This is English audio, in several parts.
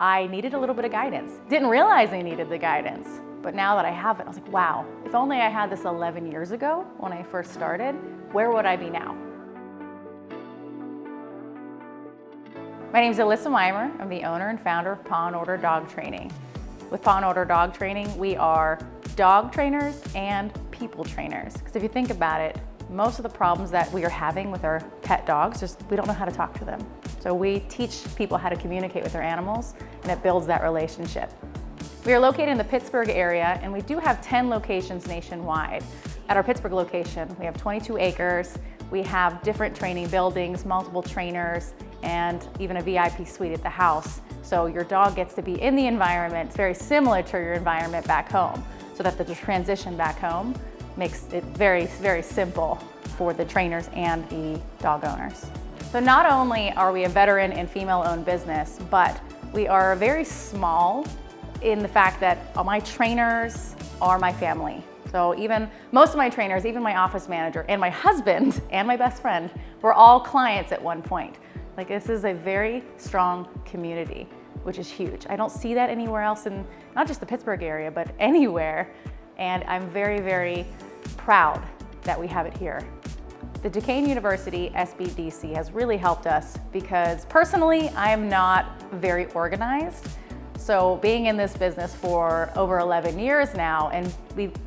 I needed a little bit of guidance. Didn't realize I needed the guidance, but now that I have it, I was like, wow, if only I had this 11 years ago when I first started, where would I be now? My name is Elissa Weimer. I'm the owner and founder of Paw Order Dog Training. With Paw Order Dog Training, we are dog trainers and people trainers. Because if you think about it, most of the problems that we are having with our pet dogs, just we don't know how to talk to them. So we teach people how to communicate with their animals, and it builds that relationship. We are located in the Pittsburgh area, and we do have 10 locations nationwide. At our Pittsburgh location, we have 22 acres. We have different training buildings, multiple trainers, and even a VIP suite at the house. So your dog gets to be in the environment very similar to your environment back home, so that the transition back home makes it very, very simple for the trainers and the dog owners. So not only are we a veteran and female-owned business, but we are very small in the fact that my trainers are my family. So even most of my trainers, even my office manager and my husband and my best friend were all clients at one point. Like, this is a very strong community, which is huge. I don't see that anywhere else in not just the Pittsburgh area, but anywhere. And I'm very, very proud that we have it here. The Duquesne University SBDC has really helped us because personally, I am not very organized. So being in this business for over 11 years now, and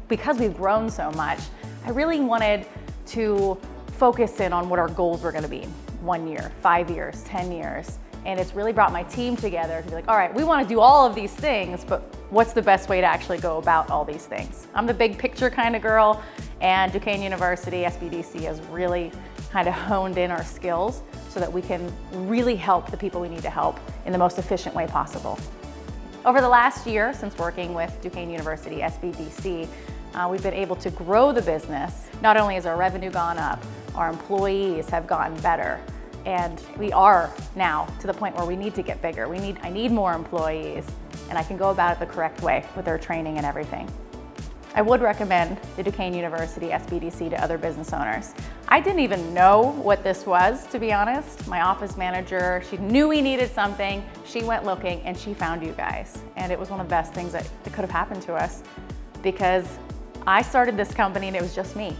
because we've grown so much, I really wanted to focus in on what our goals were gonna be. 1 year, 5 years, 10 years. And it's really brought my team together to be like, all right, we wanna do all of these things, but what's the best way to actually go about all these things? I'm the big picture kind of girl, and Duquesne University SBDC has really kind of honed in our skills so that we can really help the people we need to help in the most efficient way possible. Over the last year, since working with Duquesne University SBDC, we've been able to grow the business. Not only has our revenue gone up, our employees have gotten better, and we are now to the point where we need to get bigger. I need more employees, and I can go about it the correct way with their training and everything. I would recommend the Duquesne University SBDC to other business owners. I didn't even know what this was, to be honest. My office manager, she knew we needed something. She went looking and she found you guys. And it was one of the best things that could have happened to us, because I started this company and it was just me.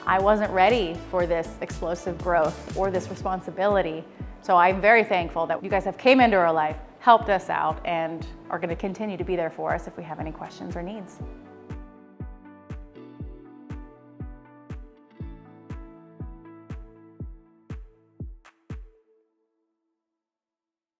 I wasn't ready for this explosive growth or this responsibility. So I'm very thankful that you guys have came into our life, helped us out, and are going to continue to be there for us if we have any questions or needs.